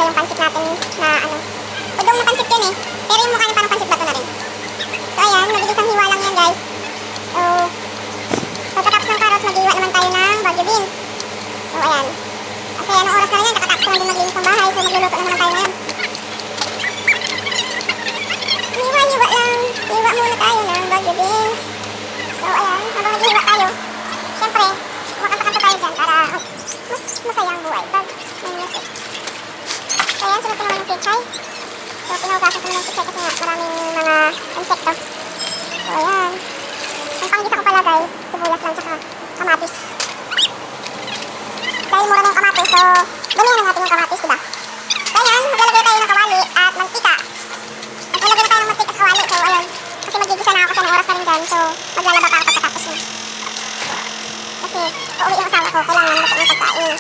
yung pansit natin na ano. Udong na pansit yun eh. Pero yung mukha niya parang pansit bato na rin. So ayan, mabilis ang hiwa lang yan guys. So, pagkatapos ng carrots, mag-iwa naman tayo ng Baguio beans. So ayan. Kasi anong oras na rin yan, kakatapos ko lang din maglinis ng bahay. So magluluto na naman tayo ngayon. Hiwa-hiwa lang. Hiwa muna tayo ng Baguio beans. So ayan, habang nag-hiwa tayo, syempre, makanta-kanta tayo dyan para mas masaya ang buhay pag may music. So ayan, sunod ko naman yung pechay. So pinugasan ko naman yung pechay kasi nga maraming mga insekto. So ayan. Ang panggisa ko pala guys, sibuyas lang tsaka kamatis. Dahil mura na yung kamatis, so damihan na natin yung kamatis, diba? So ayan, maglalagay tayo ng kawali at mantika. Maglalagay na tayo ng mantika sa kawali, so ayan. Kasi magigisa na ako kasi may oras pa rin dyan, so maglalaba pa ako pagkatapos niya. Kasi uuwi yung asawa ko, kailangan luto ng pagkain.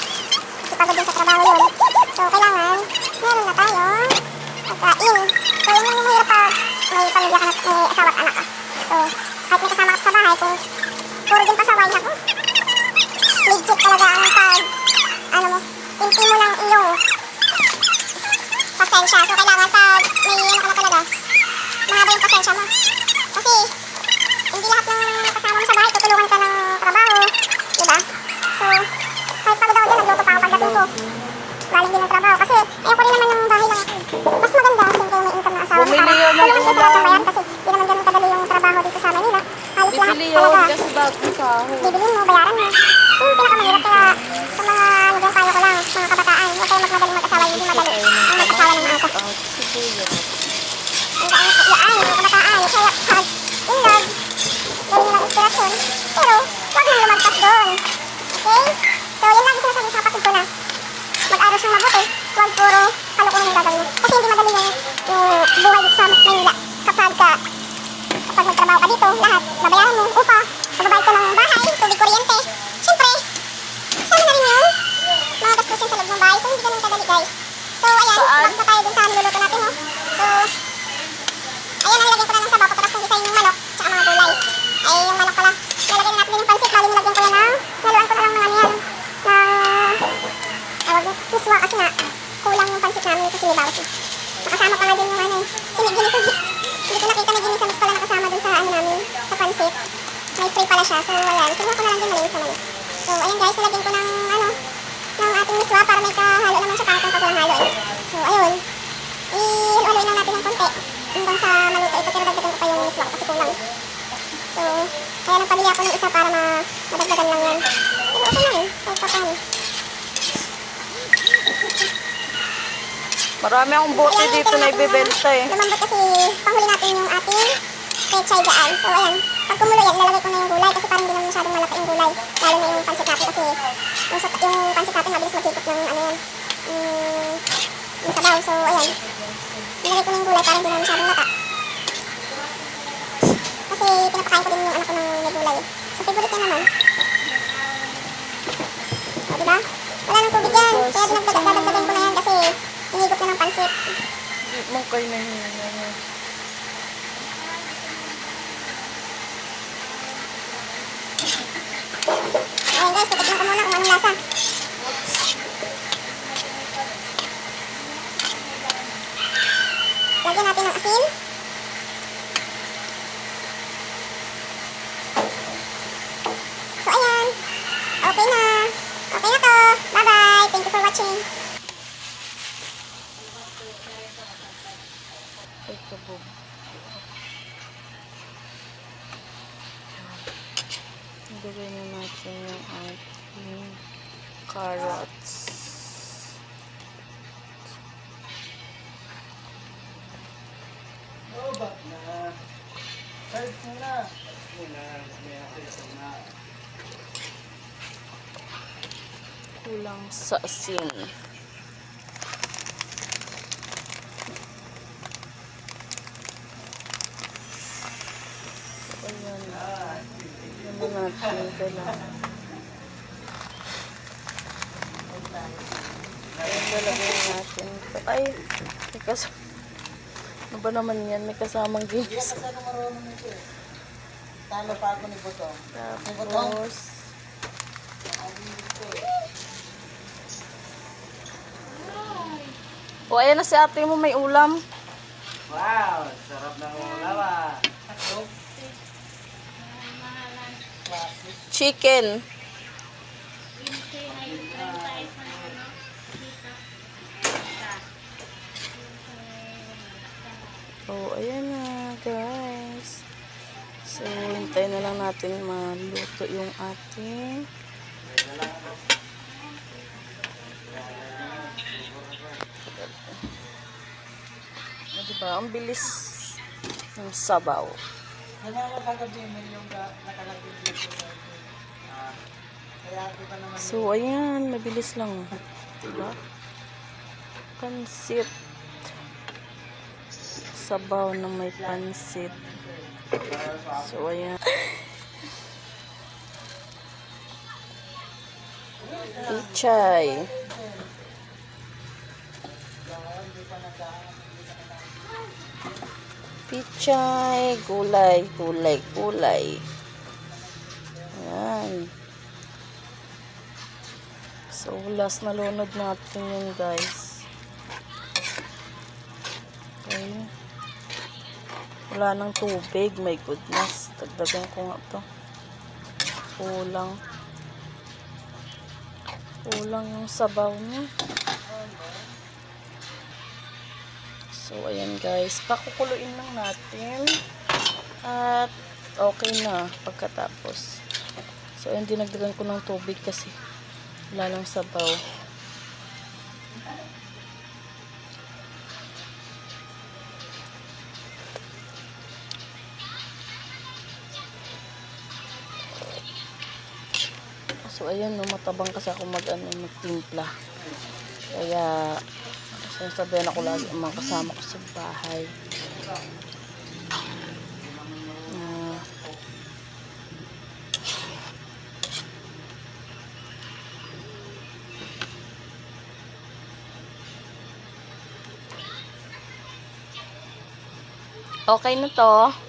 Kasi pagod din sa trabaho yun. So kailangan, meron na tayong pagkain. So yun yung mahirap pag may pamilya ka na, may asawa at anak ka. So kahit may kasama ka sa bahay, kung puro din pasaway na ko, legit talaga ang pag, ano mo, inti mo lang iyong pasensya. So kailangan pag may ano ka na talaga, mahaba yung pasensya mo. Kasi hindi lahat ng kasama mo sa bahay tutulungan ka ng trabaho, diba? So kahit pagod ako dyan, nagluto pa ako pagdating ko, galing din ng trabaho. Kasi ayoko rin naman ng bahay lang ako. Mas maganda siyempre may income ng asawa mo para tulungan din sa lahat ng bayan. Kasi hindi naman ganun kadali yung trabaho dito sa Manila. Halos lahat talaga kasi bagong sahod. bibilin mo, bayaran mo. Yung pinakamahirap kaya sa mga naging payo ko lang, mga kabataan, huwag kayo magmadaling mag-asawa, hindi madali ang mag-asawa ng mga ka. Ang iyaan, mga kabataan, kaya pag in love, gawin lang inspirasyon, pero huwag nang lumagpas doon. Okay? So yun lang yung sinasabi sa kapatid ko na mag-aros ng mabuti, huwag puro kalukuhan yung gagawin mo. Kasi hindi madali yung buhay dito sa Manila. Kapag magtrabaho ka dito, lahat, babayaran mo, upa, magbabayad ka ng bahay, tubig, kuryente. Siyempre, sana na rin yung mga gastusin sa loob ng bahay. So hindi ganun kadali guys. So ayan, back na tayo dun sa niluluto natin. Oh. So, ayan, nilagyan ko na ng sabaw, pagkatapos ng isa yung manok, tsaka mga gulay. Ay, yung manok pala, nilagyan na natin din yung pansit, bali nilagyan ko yan ng, naluan ko na lang ng ano yan, tawag mo, miswa kasi nga, kulang yung pansit namin kasi may bawas eh. Nakasama pa nga din yung ano, sinigin sa mix. Hindi ko nakita na ginis sa mix pala nakasama dun sa ano namin, sa pansit. May free pala siya, so ayan, kinuha ko na lang din malinis naman eh. So ayan guys, nilagyan ko ng ano, ng ating miswa para may kahalo naman siya, para kung kakulang halo eh. So ayun, i-halo lang natin ng konti hanggang sa maluto ito, pero dagdagan ko pa yung miswa kasi kulang. So, kaya nagpabili ako ng isa para madagdagan lang yan. Pero okay na rin, kahit pa paano. Marami akong bote dito na ibibenta eh. Lumambot kasi panghuli natin yung ating pechay dyan. So ayan, pag kumulo yan, lalagay ko na yung gulay kasi parang hindi naman masyadong malaki yung gulay. Lalo na yung pansit natin kasi yung pansit natin mabilis magkikot ng ano yan, yung sabaw. So ayan, nilagay ko na yung gulay parang hindi naman masyadong lata. Kasi pinapakain ko din yung anak ko ng may gulay. So favorite niya naman. O diba? Wala nang tubig yan. Kaya dinagdagan ko na yan kasi hinigop na ng pansit. Hindi mo kayo nahihinga. Ayan guys, titikman ko muna kung anong lasa. Lagyan natin ng asin. So ayan, okay na. Okay na to. Bye-bye. Thank you for watching. Gawin na natin yung ating carrots. Kulang sa asin. Ayan. Ayan natin kailangan. Ayan, lalagay natin. Ay, may kasama. Ano ba naman yan? May kasamang ginis. Talo pa ako ni Butong. Tapos, O, ayan na si ate mo, may ulam. Wow, sarap ng ulam ah. Chicken. Oh, ayan na, guys. So, hintayin na lang natin maluto yung ating diba? Ang bilis ng sabaw. Nalaman ka Gmail yung nakalagay dito. Kaya di pa naman So, ayan. Mabilis lang. Diba? Pansit. Sabaw na may pansit. So, ayan. Ichay. Pichay. Gulay, gulay, gulay. Ayan. So, last na lunod natin yun, guys. Okay. Wala nang tubig. My goodness. Dagdagan ko nga to. Kulang. Kulang yung sabaw niya. So, ayan guys. Pakukuluin lang natin. At, okay na. Pagkatapos. So, ayan, dinagdagan ko ng tubig kasi wala lang sabaw. So, ayan, no, matabang kasi ako magtimpla. Kaya, sinasabihan ako lagi ang mga kasama ko sa bahay. Okay na to.